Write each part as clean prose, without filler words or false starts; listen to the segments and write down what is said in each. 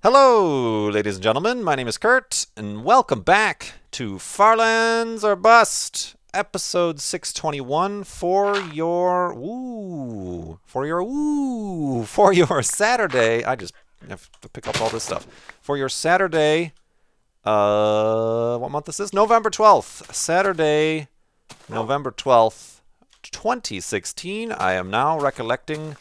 Hello, ladies and gentlemen. My name is Kurt, and welcome back to Farlands or Bust, episode 621 for your Saturday. I just have to pick up all this stuff for your Saturday. What month this is? November 12th. Saturday, November 12th, 2016. I am now recollecting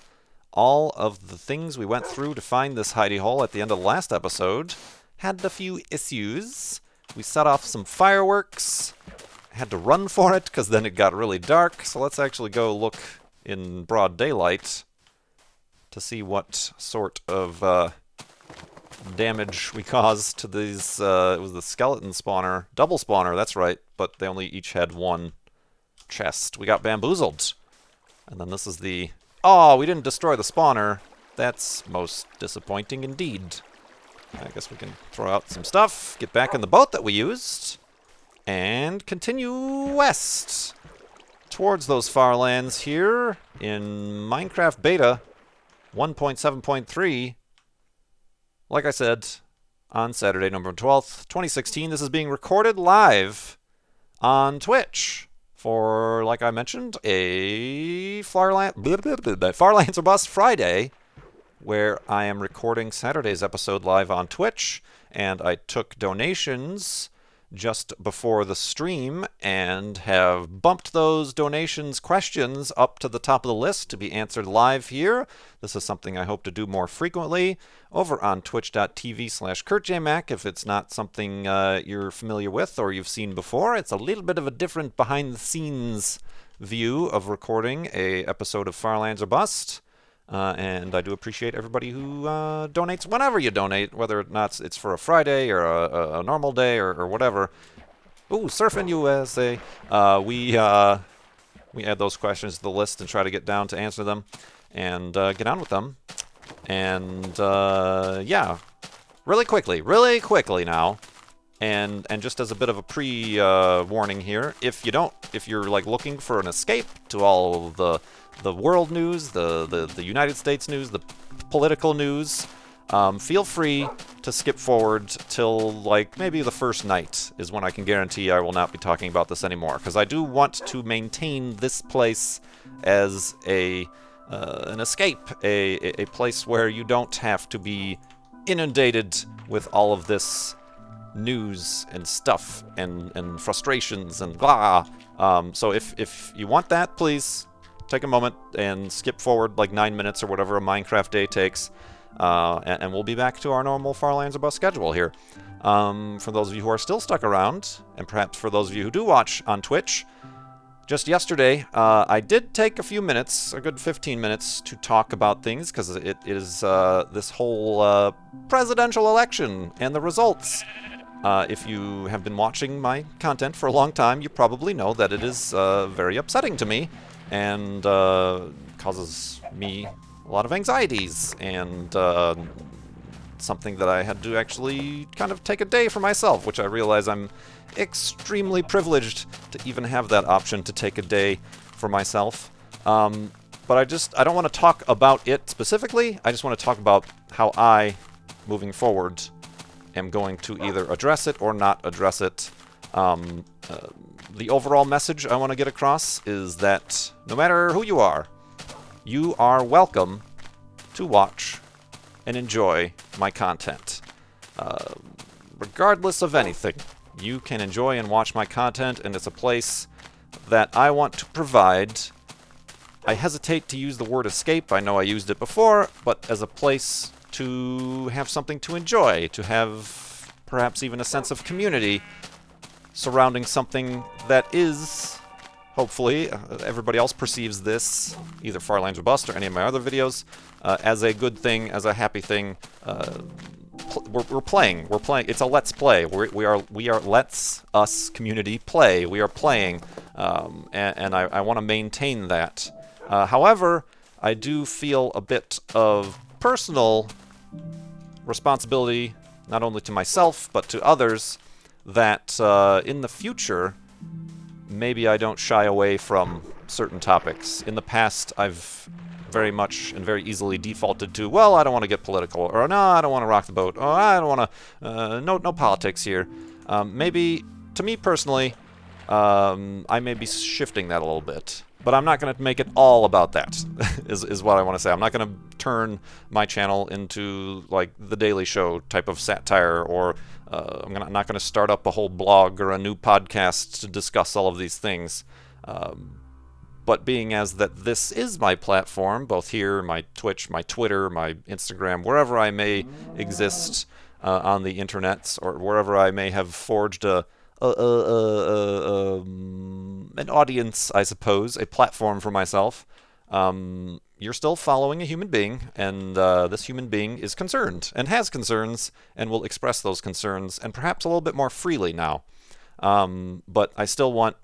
all of the things we went through to find this hidey hole at the end of the last episode. Had a few issues. We set off some fireworks. Had to run for it because then it got really dark. So let's actually go look in broad daylight to see what sort of damage we caused to these. It was the skeleton spawner. Double spawner, that's right. But they only each had one chest. We got bamboozled. And then this is the... Oh, we didn't destroy the spawner. That's most disappointing indeed. I guess we can throw out some stuff, get back in the boat that we used, and continue west towards those far lands here in Minecraft Beta 1.7.3. Like I said, on Saturday, November 12th, 2016, this is being recorded live on Twitch for, like I mentioned, a FLoB Friday, where I am recording Saturday's episode live on Twitch, and I took donations just before the stream and have bumped those donations questions up to the top of the list to be answered live here. This is something I hope to do more frequently over on twitch.tv/KurtJMac. If it's not something you're familiar with or you've seen before, it's a little bit of a different behind-the-scenes view of recording a episode of Farlands or Bust. And I do appreciate everybody who donates whenever you donate, whether or not it's for a Friday or a normal day or whatever. Ooh, Surfing USA. We add those questions to the list and try to get down to answer them and get on with them. And yeah, really quickly now. And just as a bit of a pre-warning here, if you're like looking for an escape to all of the world news, the United States news, the political news, feel free to skip forward till like maybe the first night is when I can guarantee I will not be talking about this anymore, because I do want to maintain this place as an escape, a place where you don't have to be inundated with all of this news and stuff and frustrations and blah. So if you want that, please take a moment and skip forward like 9 minutes or whatever a Minecraft day takes, and we'll be back to our normal Farlands or Bust schedule here. For those of you who are still stuck around, and perhaps for those of you who do watch on Twitch, just yesterday I did take a few minutes, a good 15 minutes, to talk about things, because it is this whole presidential election and the results. If you have been watching my content for a long time, you probably know that it is very upsetting to me, and causes me a lot of anxieties, and something that I had to actually kind of take a day for myself, which I realize I'm extremely privileged to even have that option to take a day for myself. But I don't want to talk about it specifically. I just want to talk about how I, moving forward, am going to either address it or not address it. The overall message I want to get across is that no matter who you are welcome to watch and enjoy my content. Regardless of anything, you can enjoy and watch my content, and it's a place that I want to provide. I hesitate to use the word escape. I know I used it before, but as a place to have something to enjoy, to have perhaps even a sense of community surrounding something that is, hopefully, everybody else perceives this, either Farlands or Bust or any of my other videos, as a good thing, as a happy thing. We're playing. It's a let's play. We are let's us community play. We are playing, and I want to maintain that. However, I do feel a bit of personal responsibility, not only to myself but to others, that in the future, maybe I don't shy away from certain topics. In the past, I've very much and very easily defaulted to, well, I don't want to get political, or no, I don't want to rock the boat, or I don't want to, no politics here. Maybe, to me personally, I may be shifting that a little bit. But I'm not going to make it all about that, is what I want to say. I'm not going to turn my channel into, like, The Daily Show type of satire, or I'm not going to start up a whole blog or a new podcast to discuss all of these things. But being as that this is my platform, both here, my Twitch, my Twitter, my Instagram, wherever I may exist on the internets, or wherever I may have forged an audience, I suppose, a platform for myself, you're still following a human being, and this human being is concerned, and has concerns, and will express those concerns, and perhaps a little bit more freely now. But I still want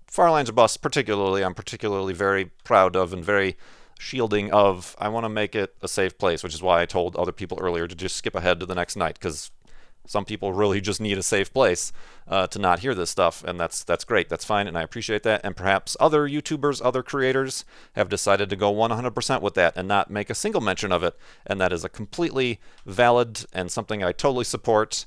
Farlands or Bust, particularly, I'm particularly very proud of and very shielding of. I want to make it a safe place, which is why I told other people earlier to just skip ahead to the next night, because some people really just need a safe place to not hear this stuff, and that's great. That's fine, and I appreciate that. And perhaps other YouTubers, other creators have decided to go 100% with that and not make a single mention of it, and that is a completely valid and something I totally support.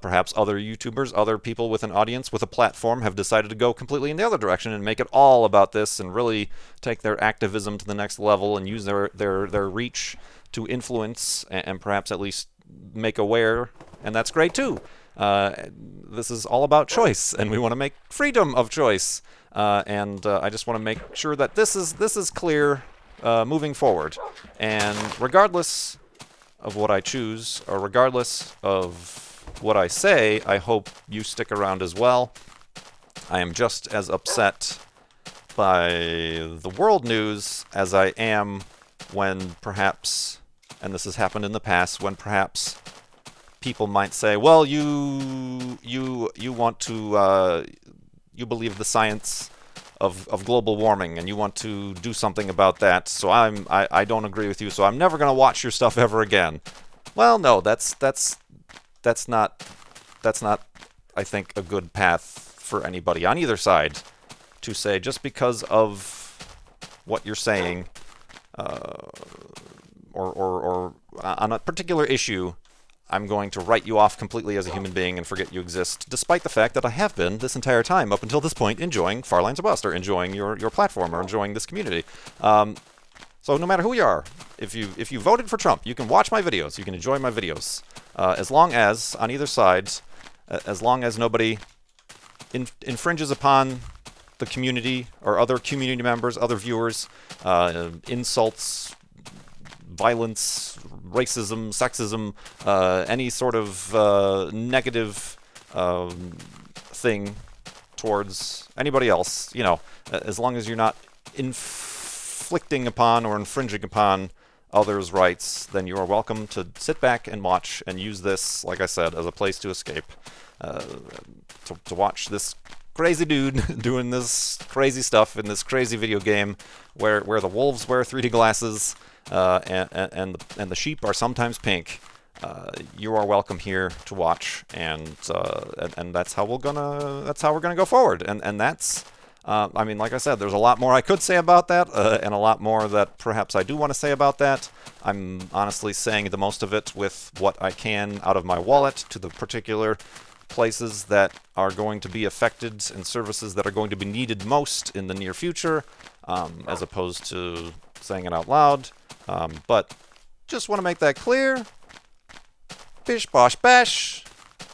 Perhaps other YouTubers, other people with an audience, with a platform, have decided to go completely in the other direction and make it all about this and really take their activism to the next level and use their reach to influence and perhaps at least make aware, and that's great too. This is all about choice, and we want to make freedom of choice, and I just want to make sure that this is clear moving forward. And regardless of what I choose, or regardless of what I say, I hope you stick around as well. I am just as upset by the world news as I am when perhaps, and this has happened in the past, when perhaps people might say, well, you want to, you believe the science of global warming, and you want to do something about that, so I don't agree with you, so I'm never going to watch your stuff ever again. Well, no, that's not, I think, a good path for anybody on either side, to say just because of what you're saying, or on a particular issue, I'm going to write you off completely as a human being and forget you exist, despite the fact that I have been this entire time up until this point enjoying Farlands or Bust, or enjoying your platform, or enjoying this community. So no matter who you are, if you voted for Trump, you can watch my videos, you can enjoy my videos, as long as, on either side, as long as nobody infringes upon the community or other community members, other viewers, insults, violence, racism, sexism, any sort of negative thing towards anybody else, you know, as long as you're not inflicting upon or infringing upon others' rights, then you are welcome to sit back and watch and use this, like I said, as a place to escape, to watch this crazy dude doing this crazy stuff in this crazy video game where the wolves wear 3D glasses, and the sheep are sometimes pink. You are welcome here to watch, and that's how we're gonna go forward. And that's, I mean, like I said, there's a lot more I could say about that, and a lot more that perhaps I do want to say about that. I'm honestly saying the most of it with what I can out of my wallet to the particular places that are going to be affected and services that are going to be needed most in the near future, as opposed to saying it out loud. But just want to make that clear. Bish bosh bash.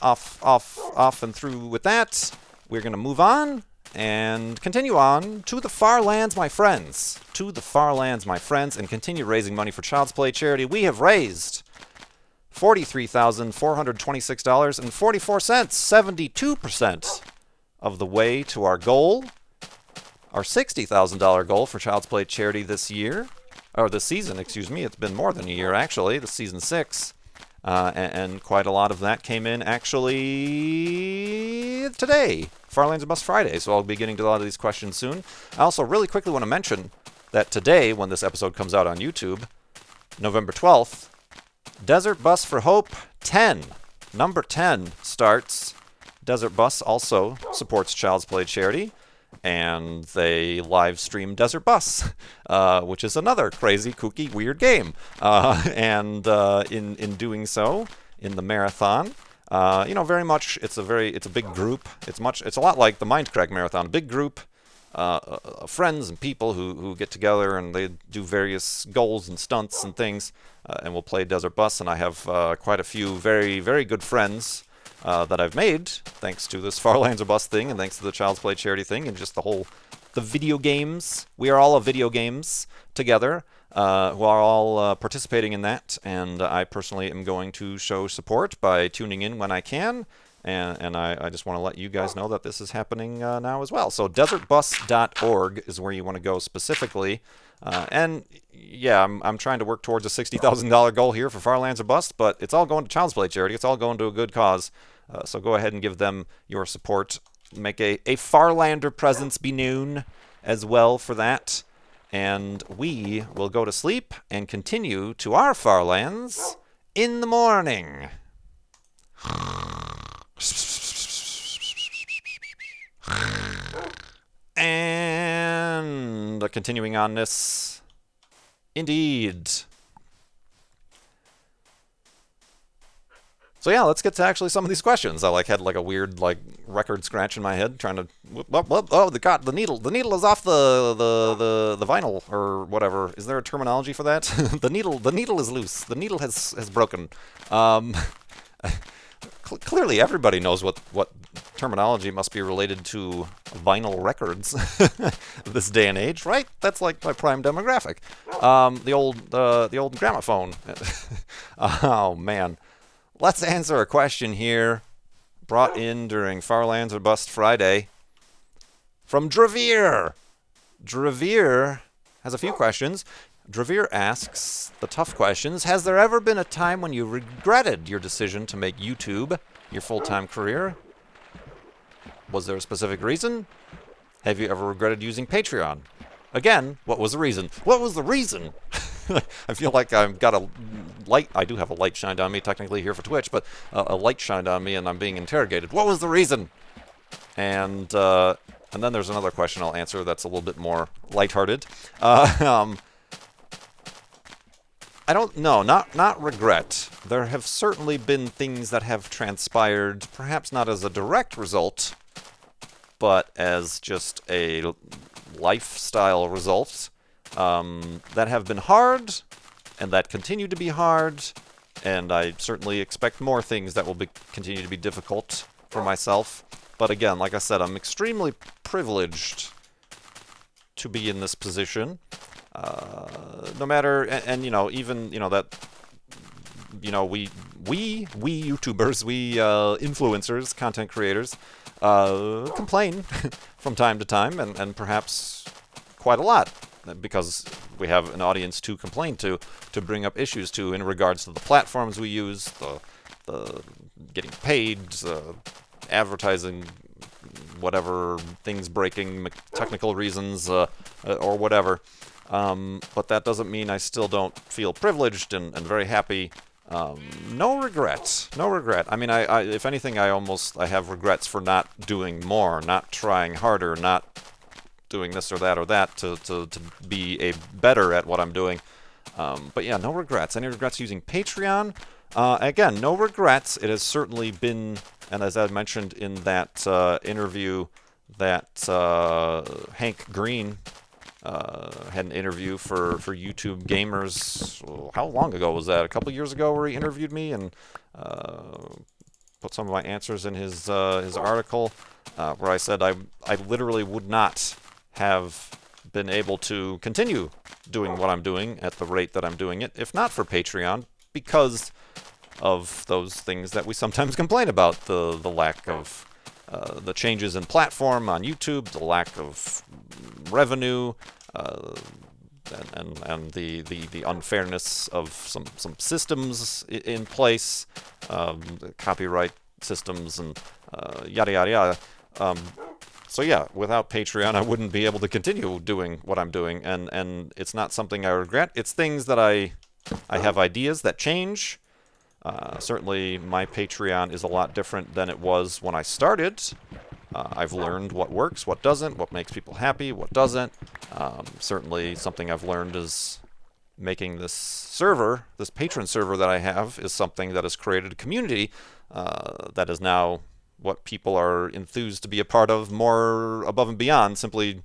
Off and through with that. We're going to move on and continue on to the far lands, my friends. To the far lands, my friends, and continue raising money for Child's Play charity. We have raised $43,426.44, 72% of the way to our goal, our $60,000 goal for Child's Play charity this year, or this season, excuse me. It's been more than a year, actually. This season 6. And quite a lot of that came in, actually, today, FLoB Friday. So I'll be getting to a lot of these questions soon. I also really quickly want to mention that today, when this episode comes out on YouTube, November 12th, Desert Bus for Hope 10, number 10 starts. Desert Bus also supports Child's Play charity, and they live stream Desert Bus, which is another crazy, kooky, weird game. And in doing so, in the marathon, very much it's a big group. It's a lot like the Mindcrack marathon, big group. Friends and people who get together and they do various goals and stunts and things, and we'll play Desert Bus. And I have quite a few very, very good friends that I've made thanks to this Farlands or Bus thing, and thanks to the Child's Play charity thing, and just the video games. We are all a video games together, who are all participating in that, and I personally am going to show support by tuning in when I can. And I just want to let you guys know that this is happening now as well. So desertbus.org is where you want to go specifically. And yeah, I'm trying to work towards a $60,000 goal here for Farlands or Bust, but it's all going to Child's Play charity. It's all going to a good cause. So go ahead and give them your support. Make a Farlander presence be known as well for that. And we will go to sleep and continue to our Farlands in the morning. And continuing on this, indeed. So yeah, let's get to actually some of these questions. I had a weird record scratch in my head trying to. Oh, the needle. The needle is off the vinyl or whatever. Is there a terminology for that? The needle is loose. The needle has broken. Clearly, everybody knows what terminology must be related to vinyl records this day and age, right? That's like my prime demographic. The old gramophone. Oh man, let's answer a question here, brought in during Farlands or Bust Friday from Dravir. Dravir has a few questions. Dravir asks the tough questions. Has there ever been a time when you regretted your decision to make YouTube your full-time career? Was there a specific reason? Have you ever regretted using Patreon? Again, what was the reason? What was the reason? I feel like I've got a light. I do have a light shined on me technically here for Twitch, but a light shined on me and I'm being interrogated. What was the reason? And then there's another question I'll answer that's a little bit more lighthearted. I don't know, not regret. There have certainly been things that have transpired, perhaps not as a direct result, but as just a lifestyle result, that have been hard, and that continue to be hard, and I certainly expect more things that will continue to be difficult for myself. But again, like I said, I'm extremely privileged to be in this position. No matter, and even that, we YouTubers, we influencers, content creators, complain from time to time, and perhaps quite a lot, because we have an audience to complain to bring up issues to in regards to the platforms we use, the getting paid, advertising, whatever, things breaking, technical reasons, or whatever. But that doesn't mean I still don't feel privileged and very happy. No regret. No regret. I mean, I if anything, I have regrets for not doing more, not trying harder, not doing this or that to be better at what I'm doing. But yeah, no regrets. Any regrets using Patreon? Again, no regrets. It has certainly been, and as I mentioned in that interview that Hank Green had an interview for YouTube Gamers. How long ago was that? A couple years ago, where he interviewed me and put some of my answers in his article, where I said I literally would not have been able to continue doing what I'm doing at the rate that I'm doing it if not for Patreon, because of those things that we sometimes complain about, the lack of the changes in platform on YouTube, the lack of revenue, and the unfairness of some systems in place, copyright systems, and yada yada yada. So yeah, without Patreon, I wouldn't be able to continue doing what I'm doing, and it's not something I regret. It's things that I have ideas that change. Certainly, my Patreon is a lot different than it was when I started, I've learned what works, what doesn't, what makes people happy, what doesn't. Certainly something I've learned is making this server, this patron server that I have, is something that has created a community that is now what people are enthused to be a part of, more above and beyond simply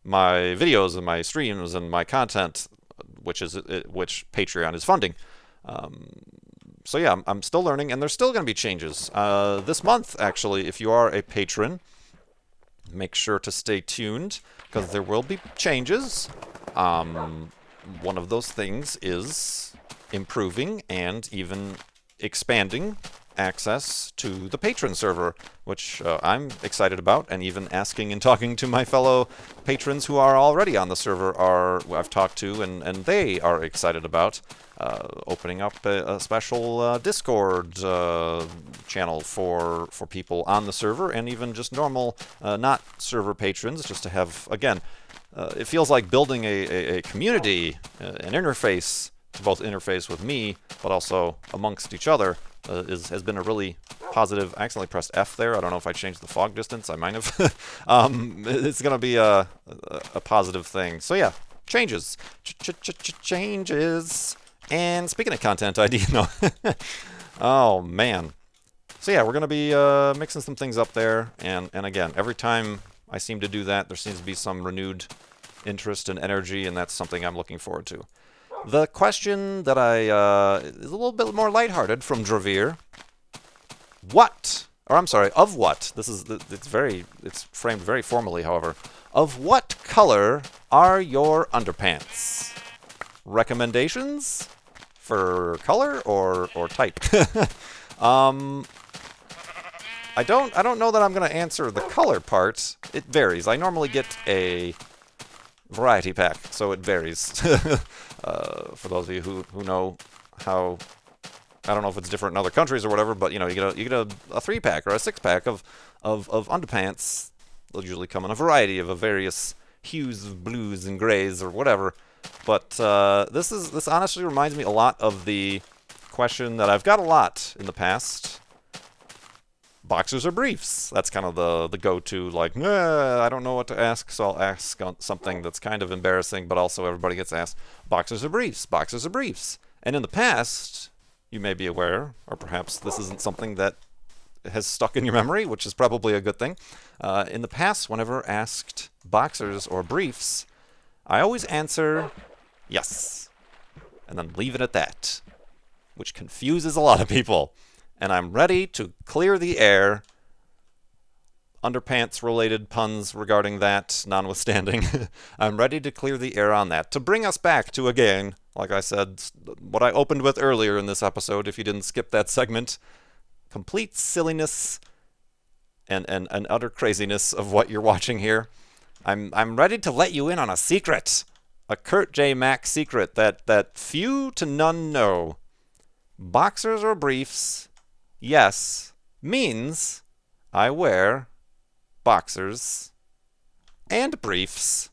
my videos and my streams and my content, which Patreon is funding. So yeah, I'm still learning, and there's still going to be changes. This month, actually, if you are a patron, make sure to stay tuned, because there will be changes. One of those things is improving and even expanding access to the patron server, which I'm excited about, and even asking and talking to my fellow patrons who are already on the server I've talked to, and they are excited about opening up a special Discord channel for people on the server, and even just normal not server patrons, just to have, again, it feels like building a community, an interface to both interface with me, but also amongst each other, has been a really positive. I accidentally pressed F there. I don't know if I changed the fog distance. I might have. It's going to be a positive thing. So yeah, changes. Changes. And speaking of content ID, no. Oh, man. So yeah, we're going to be mixing some things up there. And again, every time I seem to do that, there seems to be some renewed interest and energy, and that's something I'm looking forward to. The question that is a little bit more lighthearted from Dravir. Of what? It's framed very formally, however. Of what color are your underpants? Recommendations for color or type? I don't know that I'm going to answer the color part. It varies. I normally get a variety pack, so it varies. For those of you who know how, I don't know if it's different in other countries or whatever, but you know, you get a 3-pack or a 6-pack of underpants. They'll usually come in a variety of various hues of blues and grays or whatever. But this honestly reminds me a lot of the question that I've got a lot in the past. Boxers or briefs? That's kind of the go-to, like, I don't know what to ask, so I'll ask something that's kind of embarrassing, but also everybody gets asked, boxers or briefs? Boxers or briefs? And in the past, you may be aware, or perhaps this isn't something that has stuck in your memory, which is probably a good thing. In the past, whenever asked boxers or briefs, I always answer yes, and then leave it at that, which confuses a lot of people. And I'm ready to clear the air, underpants-related puns regarding that notwithstanding. I'm ready to clear the air on that, to bring us back to, again, like I said, what I opened with earlier in this episode, if you didn't skip that segment, complete silliness and utter craziness of what you're watching here. I'm ready to let you in on a secret, a Kurt J. Mack secret that few to none know. Boxers or briefs? Yes, means I wear boxers and briefs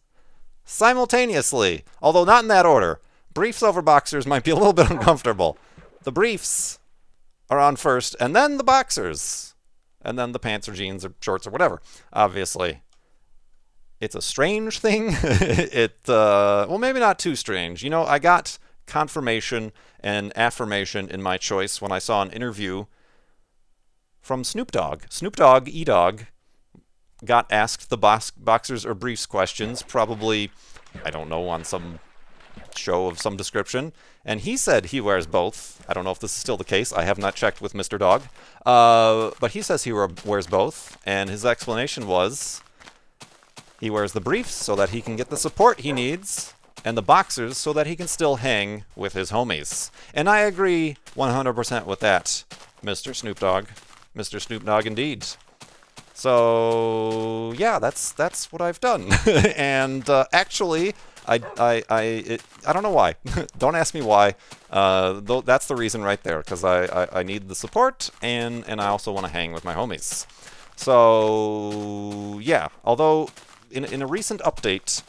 simultaneously, although not in that order. Briefs over boxers might be a little bit uncomfortable. The briefs are on first, and then the boxers, and then the pants or jeans or shorts or whatever. Obviously, it's a strange thing. Well, maybe not too strange. You know, I got confirmation and affirmation in my choice when I saw an interview from Snoop Dogg. Snoop Dogg, E-Dog, got asked the boxers or briefs questions, probably, I don't know, on some show of some description, and he said he wears both. I don't know if this is still the case. I have not checked with Mr. Dogg, but he says he wears both, and his explanation was he wears the briefs so that he can get the support he needs, and the boxers so that he can still hang with his homies. And I agree 100% with that, Mr. Snoop Dogg. Mr. Snoop Dogg indeed. So yeah, that's what I've done. And actually, I don't know why. Don't ask me why. Though that's the reason right there, because I need the support, and I also want to hang with my homies. So yeah, although in a recent update,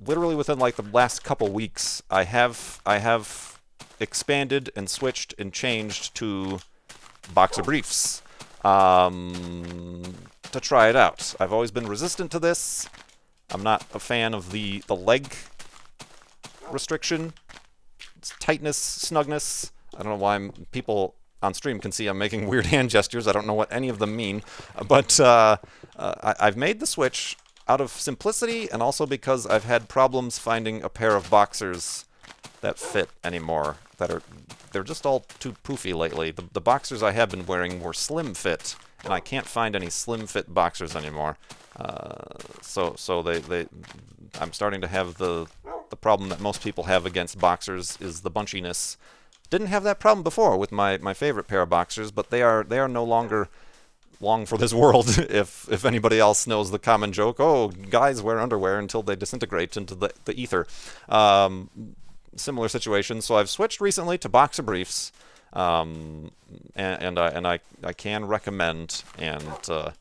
literally within like the last couple weeks, I have expanded and switched and changed to boxer briefs. to try it out. I've always been resistant to this. I'm not a fan of the leg restriction. It's tightness, snugness. I don't know why people on stream can see I'm making weird hand gestures. I don't know what any of them mean. But I've made the switch out of simplicity and also because I've had problems finding a pair of boxers that fit anymore. They're just all too poofy lately. The boxers I have been wearing were slim fit, and I can't find any slim fit boxers anymore. So I'm starting to have the problem that most people have against boxers is the bunchiness. Didn't have that problem before with my favorite pair of boxers, but they are no longer long for this world. If anybody else knows the common joke, oh, guys wear underwear until they disintegrate into the ether. Similar situation. So I've switched recently to boxer briefs, and I can recommend, and I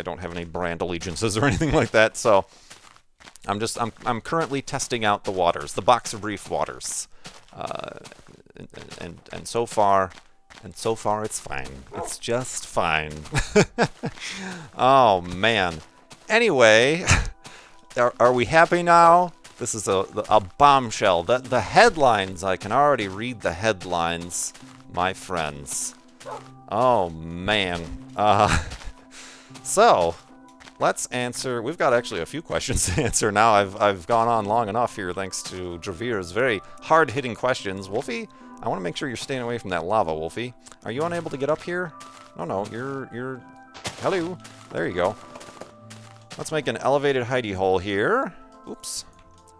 don't have any brand allegiances or anything like that. So I'm currently testing out the waters, the boxer brief waters, and so far it's fine. It's just fine. Oh man. Anyway. Are we happy now? This is a bombshell. The headlines, I can already read the headlines, my friends. Oh, man. So, let's answer. We've got actually a few questions to answer now. I've gone on long enough here thanks to Dravir's very hard-hitting questions. Wolfie, I want to make sure you're staying away from that lava, Wolfie. Are you unable to get up here? No, you're... Hello. There you go. Let's make an elevated hidey hole here. Oops.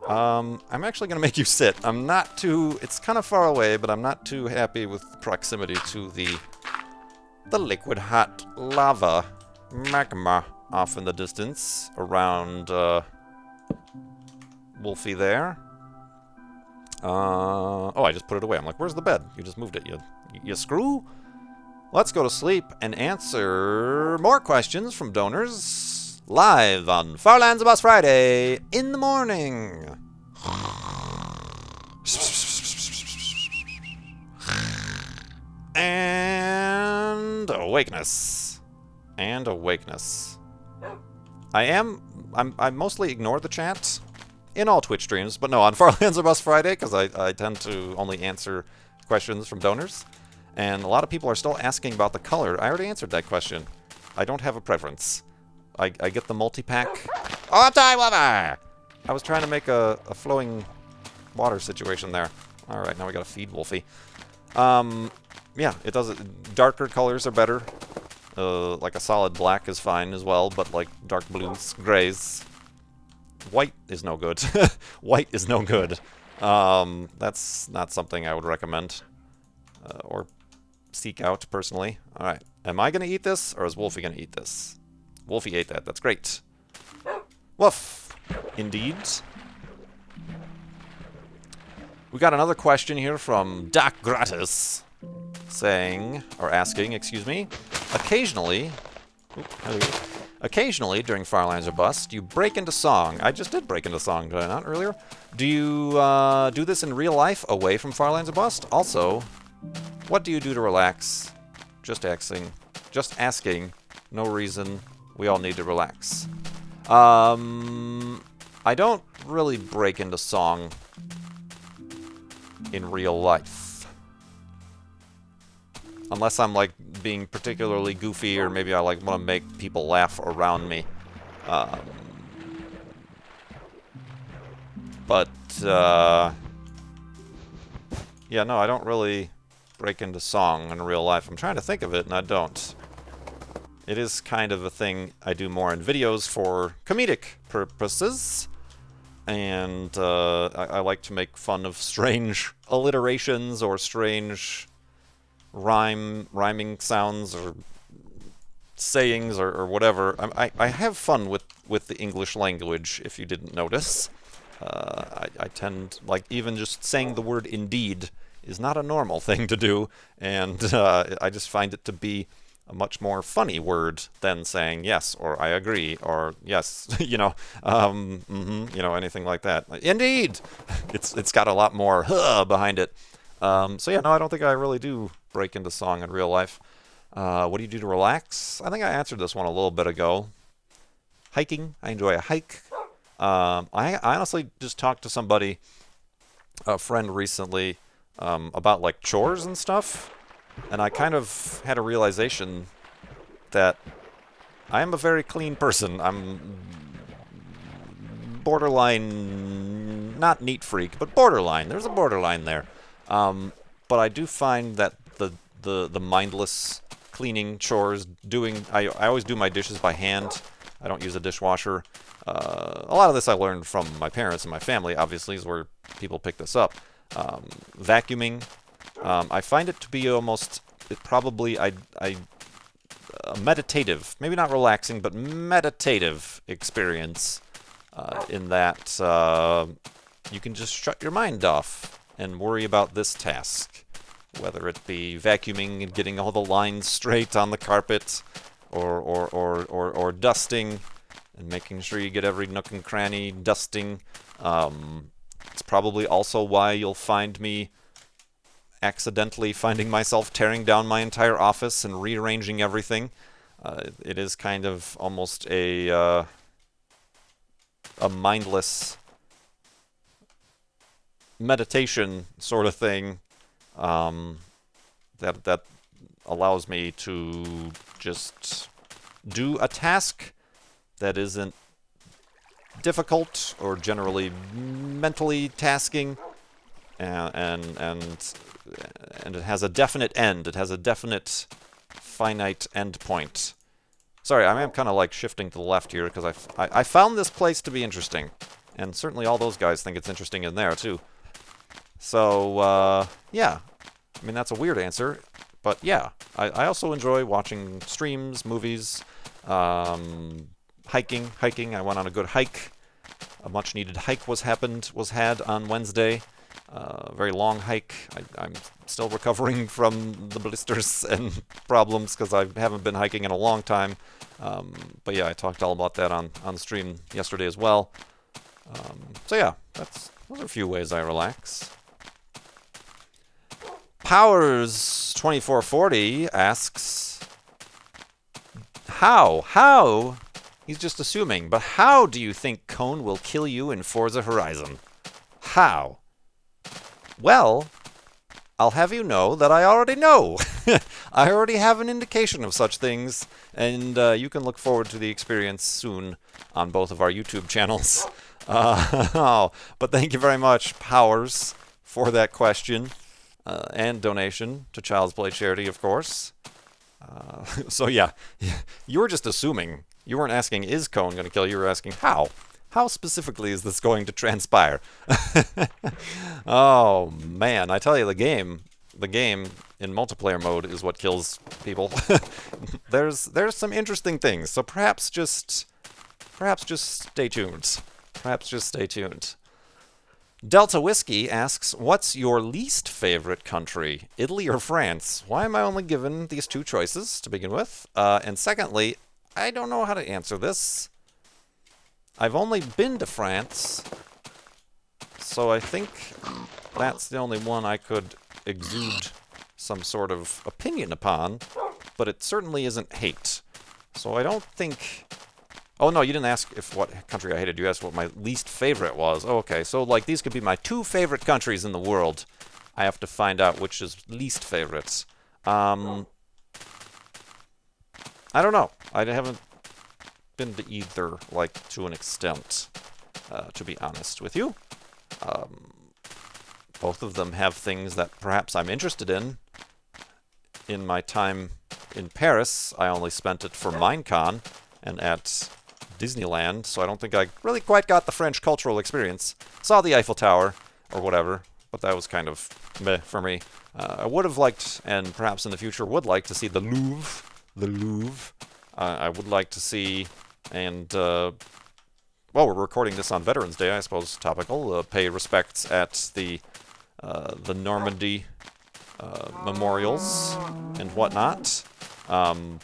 I'm actually going to make you sit. I'm not too... It's kind of far away, but I'm not too happy with proximity to the liquid hot lava magma off in the distance around Wolfie there. Oh, I just put it away. I'm like, where's the bed? You just moved it. You screw? Let's go to sleep and answer more questions from donors. Live on FLoB Friday in the morning. And awakeness. I mostly ignore the chat in all Twitch streams, but no, on FLoB Friday, because I tend to only answer questions from donors. And a lot of people are still asking about the color. I already answered that question. I don't have a preference. I get the multi-pack. Oh, time water! I was trying to make a flowing water situation there. Alright, now we gotta feed Wolfie. Yeah, it does it. Darker colors are better. Like a solid black is fine as well, but like dark blues, grays. White is no good. White is no good. That's not something I would recommend. Or seek out, personally. Alright, am I gonna eat this, or is Wolfie gonna eat this? Wolfie ate that. That's great. Woof. Indeed. We got another question here from Doc Gratis saying, or asking, excuse me, occasionally during Farlands or Bust, you break into song. I just did break into song, did I not, earlier? Do you do this in real life away from Farlands or Bust? Also, what do you do to relax? Just asking. No reason. We all need to relax. I don't really break into song in real life. Unless I'm like being particularly goofy or maybe I like want to make people laugh around me. Yeah, no, I don't really break into song in real life. I'm trying to think of it and I don't. It is kind of a thing I do more in videos for comedic purposes. And I like to make fun of strange alliterations or strange rhyming sounds or sayings or whatever. I have fun with the English language, if you didn't notice. I tend, like, even just saying the word indeed is not a normal thing to do. And I just find it to be a much more funny word than saying yes or I agree or yes, you know, anything like that. Indeed, it's got a lot more behind it. So yeah, no, I don't think I really do break into song in real life. What do you do to relax? I think I answered this one a little bit ago. Hiking. I enjoy a hike. I honestly just talked to somebody, a friend recently, about like chores and stuff, and I kind of had a realization that I am a very clean person. I'm borderline, not neat freak, but borderline. There's a borderline there. But I do find that the mindless cleaning chores, I always do my dishes by hand. I don't use a dishwasher. A lot of this I learned from my parents and my family, obviously, is where people pick this up. Vacuuming, I find it to be almost, a meditative, maybe not relaxing, but meditative experience, in that you can just shut your mind off and worry about this task, whether it be vacuuming and getting all the lines straight on the carpet, or dusting and making sure you get every nook and cranny dusting. It's probably also why you'll find me accidentally finding myself tearing down my entire office and rearranging everything. It is kind of almost a mindless meditation sort of thing, that allows me to just do a task that isn't difficult or generally mentally tasking, and it has a definite end. It has a definite finite end point. Sorry, I am kind of like shifting to the left here because I found this place to be interesting, and certainly all those guys think it's interesting in there too. So yeah, I mean that's a weird answer, but yeah, I also enjoy watching streams, movies, hiking. I went on a good hike. A much-needed hike was had on Wednesday. Very long hike. I'm still recovering from the blisters and problems because I haven't been hiking in a long time. But yeah, I talked all about that on the stream yesterday as well. So yeah, those are a few ways I relax. Powers2440 asks, how? He's just assuming, but how do you think Cone will kill you in Forza Horizon? How? Well, I'll have you know that I already know. I already have an indication of such things, and you can look forward to the experience soon on both of our YouTube channels. But thank you very much, Powers, for that question, and donation to Child's Play charity, of course. So yeah, you were just assuming. You weren't asking, is Cone going to kill you? You were asking, how? How specifically is this going to transpire? Oh, man. I tell you, the game in multiplayer mode is what kills people. There's some interesting things, so perhaps just stay tuned. Perhaps just stay tuned. Delta Whiskey asks, what's your least favorite country, Italy or France? Why am I only given these two choices to begin with? And secondly, I don't know how to answer this. I've only been to France, so I think that's the only one I could exude some sort of opinion upon, but it certainly isn't hate. So I don't think... Oh, no, you didn't ask what country I hated. You asked what my least favorite was. Oh, okay, so like these could be my two favorite countries in the world. I have to find out which is least favorites. I don't know. I haven't been to either, like, to an extent, to be honest with you. Both of them have things that perhaps I'm interested in. In my time in Paris, I only spent it for Minecon and at Disneyland, so I don't think I really quite got the French cultural experience. Saw the Eiffel Tower, or whatever, but that was kind of meh for me. I would have liked, and perhaps in the future would like to see the Louvre. I would like to see, and, well, we're recording this on Veterans Day, I suppose, topical, pay respects at the Normandy memorials and whatnot. And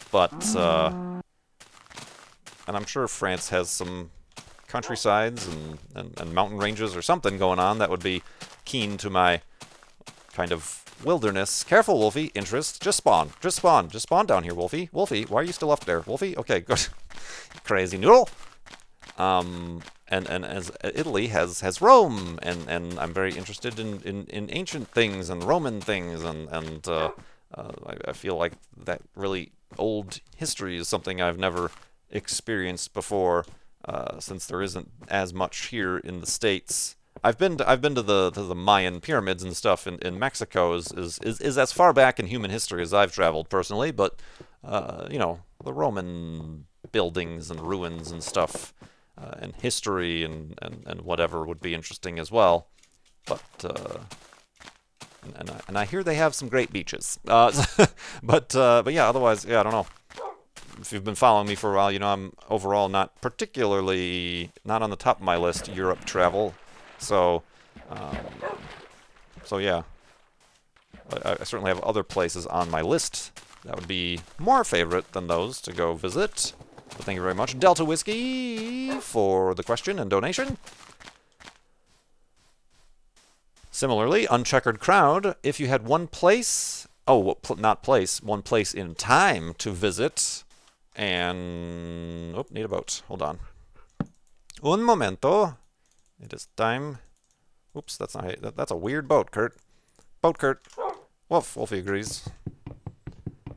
I'm sure France has some countrysides and mountain ranges or something going on that would be keen to my kind of wilderness. Careful, Wolfie. Interest. Just spawn. Just spawn. Just spawn down here, Wolfie. Wolfie, why are you still up there? Wolfie? Okay, good. Crazy noodle. And as Italy has Rome, and I'm very interested in ancient things and Roman things, and I feel like that really old history is something I've never experienced before, since there isn't as much here in the States. I've been to the Mayan pyramids and stuff in Mexico is as far back in human history as I've traveled personally, but you know, the Roman buildings and ruins and stuff, and history and whatever would be interesting as well. But and I hear they have some great beaches. But yeah, otherwise, yeah, I don't know. If you've been following me for a while, you know I'm overall not on the top of my list Europe travel. So yeah, I certainly have other places on my list that would be more favorite than those to go visit. But thank you very much, Delta Whiskey, for the question and donation. Similarly, Uncheckered Crowd, if you had one place, one place in time to visit, and, oh, need a boat, hold on. Un momento, it is time, oops, that's a weird boat, Kurt. Boat, Kurt. Woof, Wolfie agrees.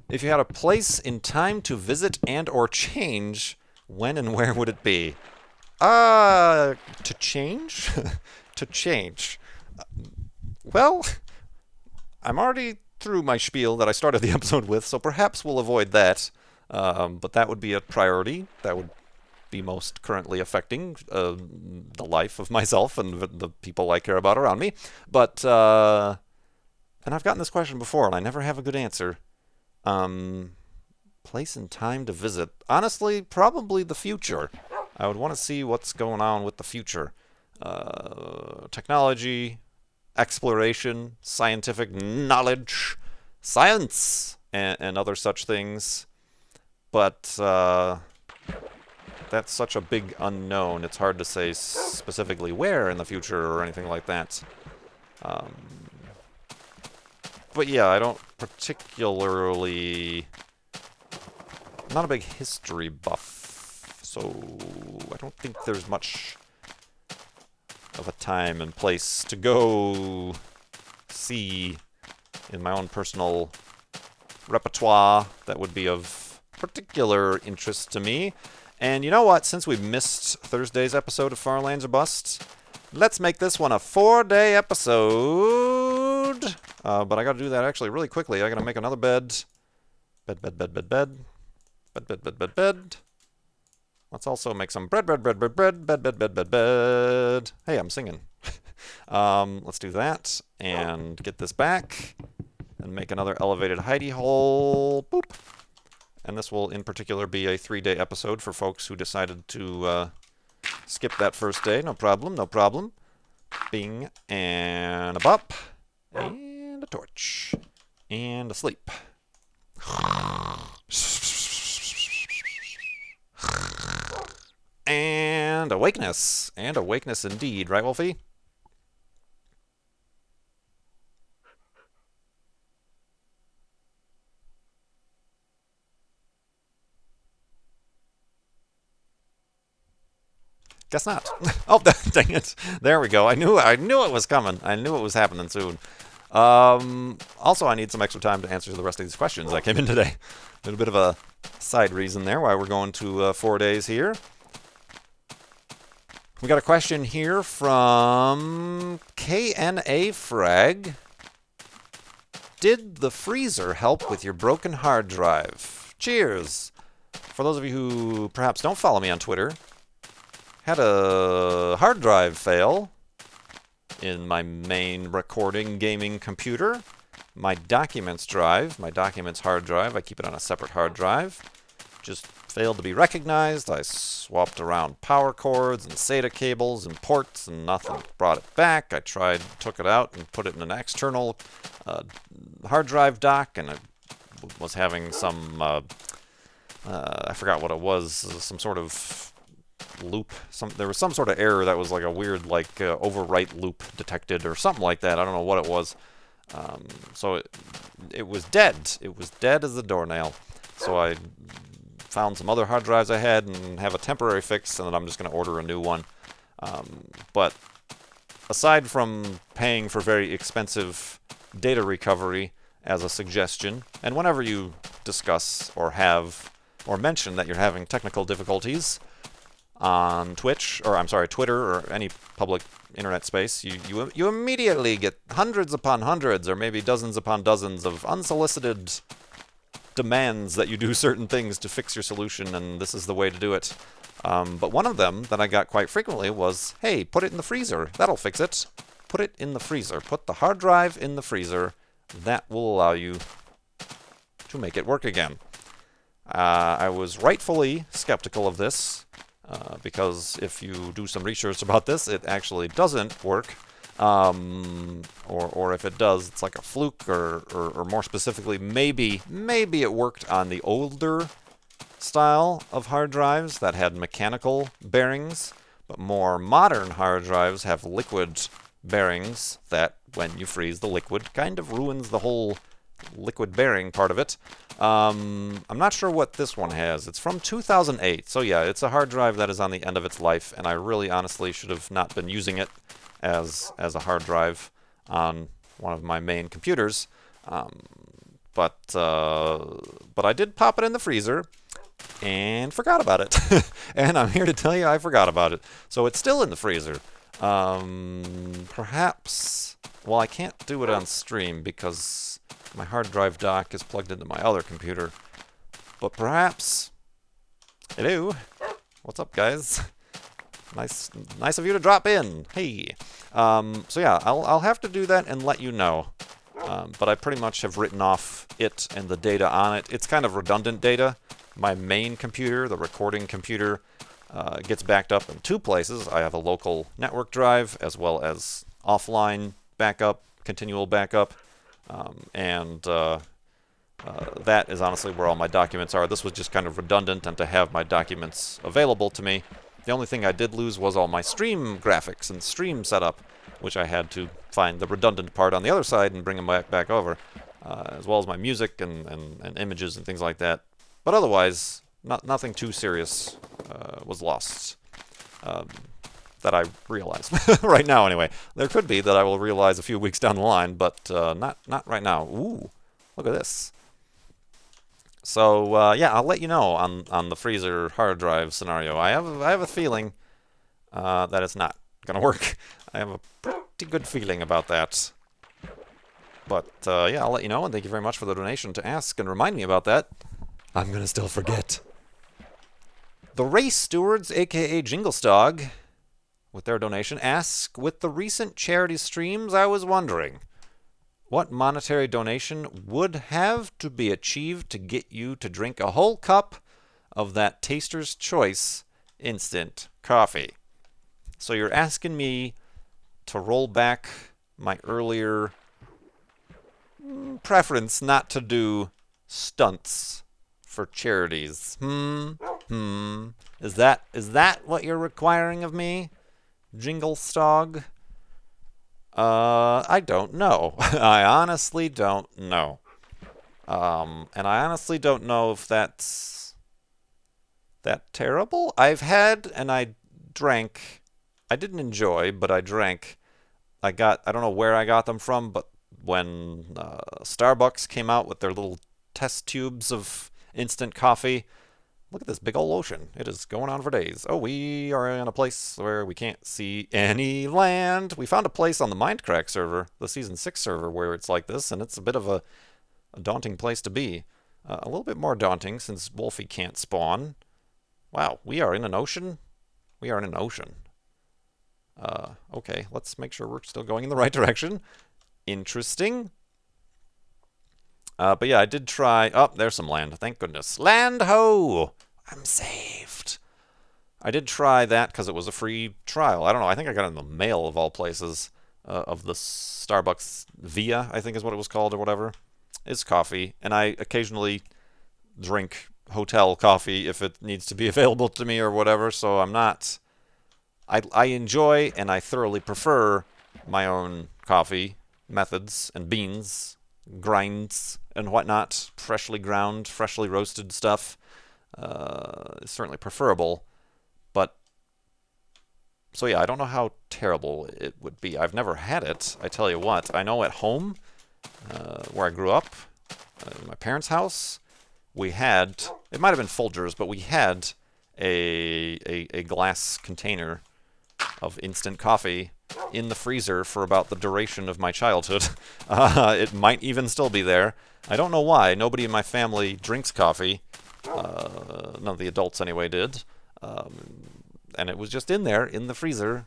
If you had a place in time to visit and or change, when and where would it be? To change? To change. Well, I'm already through my spiel that I started the episode with, so perhaps we'll avoid that. But that would be a priority. That would be most currently affecting the life of myself and the people I care about around me. But, and I've gotten this question before, and I never have a good answer. Place and time to visit. Honestly, probably the future. I would want to see what's going on with the future. Technology, exploration, scientific knowledge, science, and other such things. But that's such a big unknown. It's hard to say specifically where in the future or anything like that. But yeah, I don't particularly... I'm not a big history buff, so I don't think there's much of a time and place to go see in my own personal repertoire that would be of particular interest to me. And you know what? Since we missed Thursday's episode of Far Lands or Bust, let's make this one a 4-day episode. But I gotta do that actually really quickly. I gotta make another bed. Bed. Let's also make some bread. Bed. Hey, I'm singing. Let's do that and get this back and make another elevated hidey hole. Boop. And this will in particular be a 3-day episode for folks who decided to skip that first day. No problem. Bing and a bop. And a torch. And a sleep. And awakeness. And awakeness indeed, right, Wolfie? Guess not. Oh, dang it. There we go. I knew it was coming. I knew it was happening soon. Also, I need some extra time to answer the rest of these questions that came in today. A little bit of a side reason there why we're going to 4 days here. We got a question here from KNA Frag. Did the freezer help with your broken hard drive? Cheers! For those of you who perhaps don't follow me on Twitter, had a hard drive fail in my main recording gaming computer. My documents hard drive, I keep it on a separate hard drive, just failed to be recognized. I swapped around power cords and SATA cables and ports and nothing brought it back. I took it out and put it in an external hard drive dock, and it was having some, I forgot what it was, some sort of loop. There was some sort of error that was like a weird overwrite loop detected or something like that. I don't know what it was. So it was dead. It was dead as a doornail. So I found some other hard drives I had and have a temporary fix, and then I'm just going to order a new one. But aside from paying for very expensive data recovery as a suggestion, and whenever you discuss or have or mention that you're having technical difficulties on Twitter or any public internet space, you immediately get hundreds upon hundreds or maybe dozens upon dozens of unsolicited demands that you do certain things to fix your solution, and this is the way to do it. But one of them that I got quite frequently was, hey, put it in the freezer. That'll fix it. Put it in the freezer. Put the hard drive in the freezer. That will allow you to make it work again. I was rightfully skeptical of this, because if you do some research about this, it actually doesn't work. Or if it does, it's like a fluke, or more specifically, maybe it worked on the older style of hard drives that had mechanical bearings, but more modern hard drives have liquid bearings that, when you freeze the liquid, kind of ruins the whole liquid bearing part of it. I'm not sure what this one has. It's from 2008, so yeah, it's a hard drive that is on the end of its life, and I really honestly should have not been using it as a hard drive on one of my main computers. But I did pop it in the freezer and forgot about it. And I'm here to tell you I forgot about it. So it's still in the freezer. Perhaps, well, I can't do it on stream because my hard drive dock is plugged into my other computer. But perhaps, hello, what's up, guys? Nice of you to drop in. Hey. So yeah, I'll have to do that and let you know. But I pretty much have written off it and the data on it. It's kind of redundant data. My main computer, the recording computer, gets backed up in two places. I have a local network drive as well as offline backup, continual backup. And that is honestly where all my documents are. This was just kind of redundant, and to have my documents available to me. The only thing I did lose was all my stream graphics and stream setup, which I had to find the redundant part on the other side and bring them back over, as well as my music and images and things like that. But otherwise, nothing too serious was lost that I realized right now. Anyway, there could be that I will realize a few weeks down the line, but not right now. Ooh, look at this. So yeah, I'll let you know on the freezer hard drive scenario. I have a feeling that it's not gonna work. I have a pretty good feeling about that. But yeah, I'll let you know, and thank you very much for the donation to ask and remind me about that. I'm gonna still forget. The Race Stewards, aka Jinglestog, with their donation, ask, with the recent charity streams, I was wondering, what monetary donation would have to be achieved to get you to drink a whole cup of that Taster's Choice instant coffee? So you're asking me to roll back my earlier preference not to do stunts for charities. Is that what you're requiring of me, Jinglestog? I don't know. I honestly don't know. And I honestly don't know if that's that terrible. I've had, and I drank, I didn't enjoy, but I drank. I don't know where I got them from, but when Starbucks came out with their little test tubes of instant coffee, look at this big old ocean. It is going on for days. Oh, we are in a place where we can't see any land. We found a place on the Mindcrack server, the Season 6 server, where it's like this, and it's a bit of a daunting place to be. A little bit more daunting since Wolfie can't spawn. Wow, we are in an ocean? We are in an ocean. Okay, let's make sure we're still going in the right direction. Interesting. But yeah, I did try... Oh, there's some land. Thank goodness. Land ho! I'm saved. I did try that because it was a free trial. I don't know. I think I got it in the mail of all places of the Starbucks Via, I think is what it was called or whatever. It's coffee. And I occasionally drink hotel coffee if it needs to be available to me or whatever. So I'm not... I enjoy and I thoroughly prefer my own coffee. methods and beans, grinds and whatnot, freshly ground, freshly roasted stuff is certainly preferable. But so yeah, I don't know how terrible it would be. I've never had it. I tell you what, I know at home, where I grew up, in my parents' house, we had, it might have been Folgers, but we had a glass container of instant coffee in the freezer for about the duration of my childhood. It might even still be there. I don't know why. Nobody in my family drinks coffee. None of the adults anyway did. And it was just in there, in the freezer.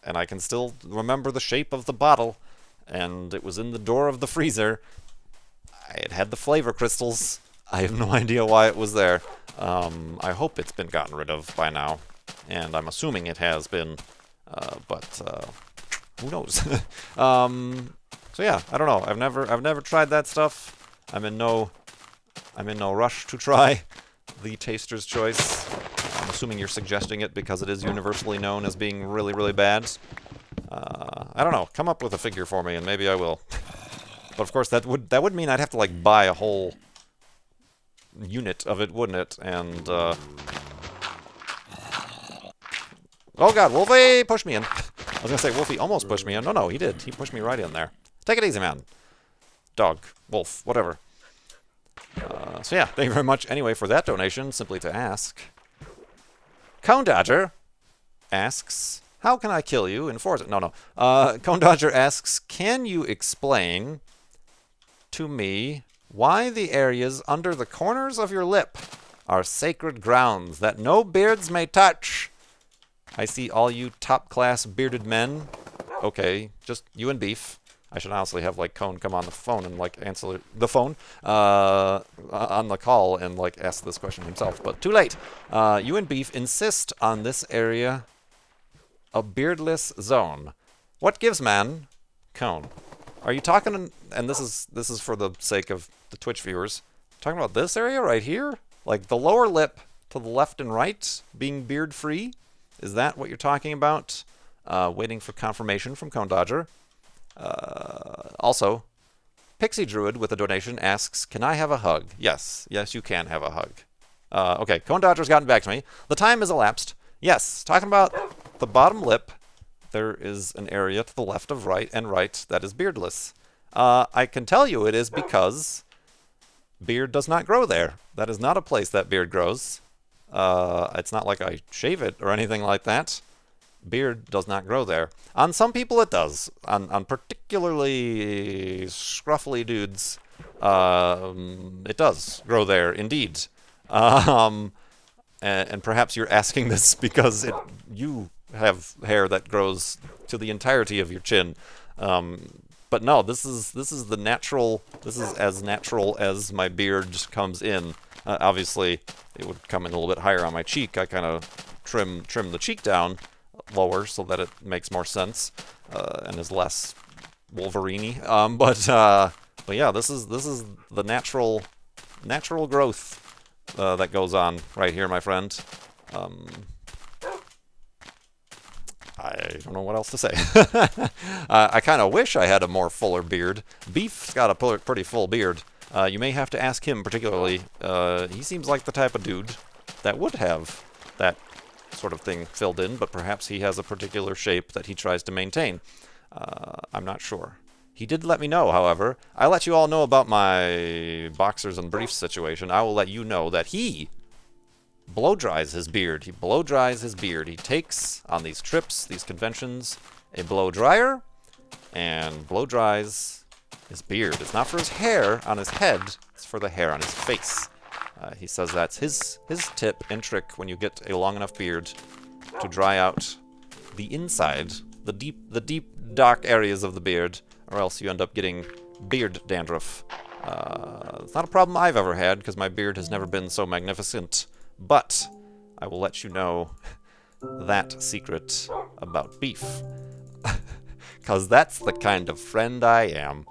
And I can still remember the shape of the bottle. And it was in the door of the freezer. It had the flavor crystals. I have no idea why it was there. I hope it's been gotten rid of by now. And I'm assuming it has been. But who knows? So yeah, I don't know. I've never tried that stuff. I'm in no rush to try the Taster's Choice. I'm assuming you're suggesting it because it is universally known as being really, really bad. I don't know. Come up with a figure for me, and maybe I will. But of course, that would mean I'd have to like buy a whole unit of it, wouldn't it? And oh god, Wolfie pushed me in. I was gonna say Wolfie almost pushed me in. No, he did. He pushed me right in there. Take it easy, man. Dog, wolf, whatever. So yeah, thank you very much anyway for that donation. Simply to ask. Cone Dodger asks, how can I kill you in Forza? No. Cone Dodger asks, can you explain to me why the areas under the corners of your lip are sacred grounds that no beards may touch? I see all you top-class bearded men. Okay, just you and Beef. I should honestly have, like, Cone come on the phone and, like, answer the phone on the call and, like, ask this question himself. But too late. You and Beef insist on this area a beardless zone. What gives, man? Cone. Are you talking, and this is for the sake of the Twitch viewers, talking about this area right here? Like, the lower lip to the left and right being beard-free? Is that what you're talking about? Waiting for confirmation from Cone Dodger. Also, Pixie Druid with a donation asks, can I have a hug? Yes, you can have a hug. Okay, Cone Dodger's gotten back to me. The time has elapsed. Yes, talking about the bottom lip, there is an area to the left of right and right that is beardless. I can tell you it is because beard does not grow there. That is not a place that beard grows. It's not like I shave it or anything like that. Beard does not grow there. On some people it does. On particularly scruffly dudes, it does grow there indeed. And perhaps you're asking this because you have hair that grows to the entirety of your chin. But no, this is the natural. This is as natural as my beard comes in. Obviously, it would come in a little bit higher on my cheek. I kind of trim the cheek down lower so that it makes more sense and is less Wolverine-y. But yeah, this is the natural growth that goes on right here, my friend. I don't know what else to say. I kind of wish I had a more fuller beard. Beef's got a pretty full beard. You may have to ask him particularly. He seems like the type of dude that would have that sort of thing filled in, but perhaps he has a particular shape that he tries to maintain. I'm not sure. He did let me know, however. I let you all know about my boxers and briefs situation. I will let you know that he blow dries his beard. He blow dries his beard. He takes, on these trips, these conventions, a blow dryer, and blow dries his beard. It's not for his hair on his head, it's for the hair on his face. He says that's his tip and trick when you get a long enough beard to dry out the inside, the deep dark areas of the beard, or else you end up getting beard dandruff. It's not a problem I've ever had because my beard has never been so magnificent, but I will let you know that secret about Beef. Because that's the kind of friend I am.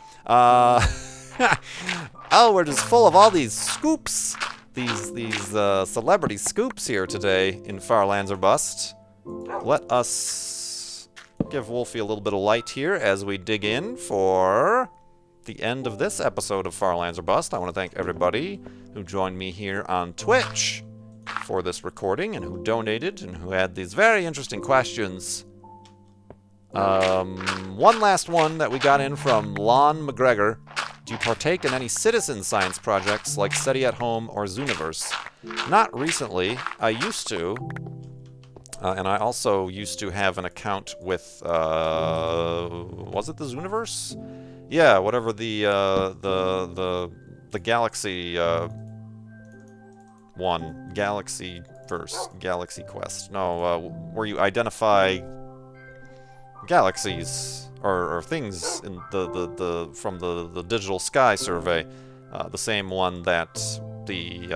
Oh, we're just full of all these scoops. These celebrity scoops here today in Far Lands or Bust. Let us give Wolfie a little bit of light here as we dig in for the end of this episode of Far Lands or Bust. I want to thank everybody who joined me here on Twitch for this recording and who donated and who had these very interesting questions. One last one that we got in from Lon McGregor. Do you partake in any citizen science projects like SETI at Home or Zooniverse? Not recently. I used to. And I also used to have an account with, was it the Zooniverse? Yeah, whatever the Galaxy one, Galaxyverse, Galaxy Quest. No, where you identify galaxies or things in from the Digital Sky Survey, the same one that the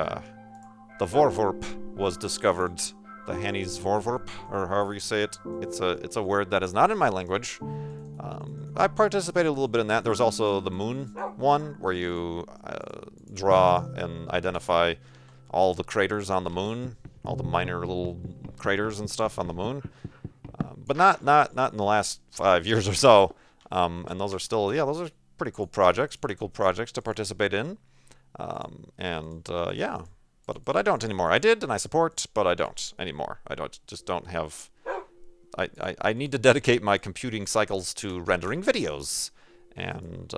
Vorvorp was discovered. The Hanny's Vorvorp, or however you say it. It's a word that is not in my language. I participated a little bit in that. There was also the Moon one, where you draw and identify all the craters on the Moon, all the minor little craters and stuff on the Moon. But not in the last 5 years or so. And those are still, those are pretty cool projects to participate in. Yeah. But I don't anymore. I did, and I support, but I don't anymore. I don't have... I need to dedicate my computing cycles to rendering videos and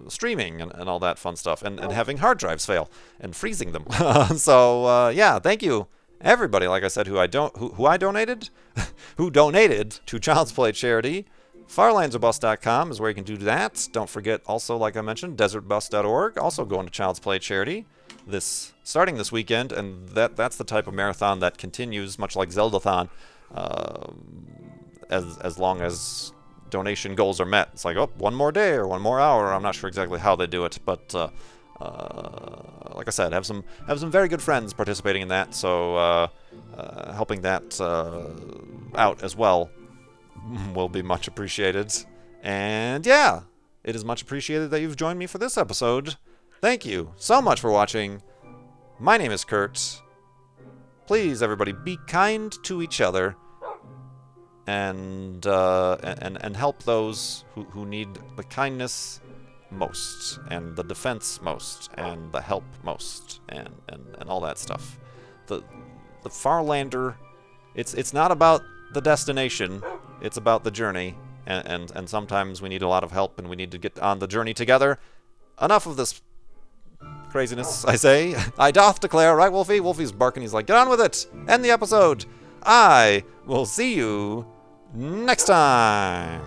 streaming and all that fun stuff, and having hard drives fail and freezing them. So, yeah, thank you, everybody, like I said, who I donated, who donated to Child's Play charity. FarlandsOrBust.com is where you can do that. Don't forget, also, like I mentioned, DesertBus.org, also going to Child's Play charity. Starting this weekend, and that's the type of marathon that continues, much like Zeldathon, as long as donation goals are met. It's like, oh, one more day or one more hour. I'm not sure exactly how they do it, but like I said, have some very good friends participating in that, so helping that out as well will be much appreciated. And yeah, it is much appreciated that you've joined me for this episode. Thank you so much for watching. My name is Kurt. Please, everybody, be kind to each other and help those who need the kindness most, and the defense most, and the help most, and all that stuff. The Farlander, it's not about the destination, it's about the journey, and sometimes we need a lot of help, and we need to get on the journey together. Enough of this craziness, I say. I doth declare, right, Wolfie? Wolfie's barking. He's like, get on with it. End the episode. I will see you next time.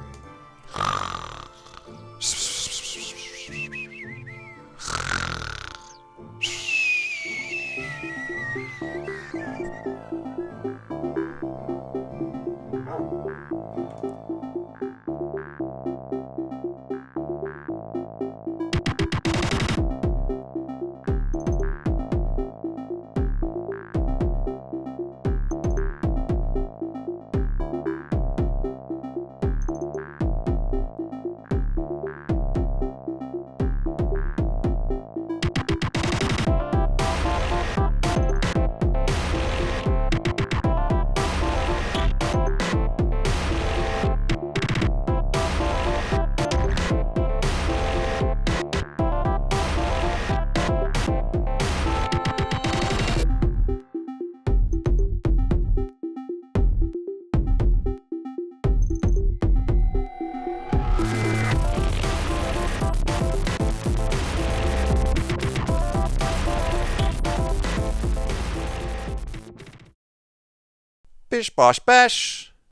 Bish bosh bash.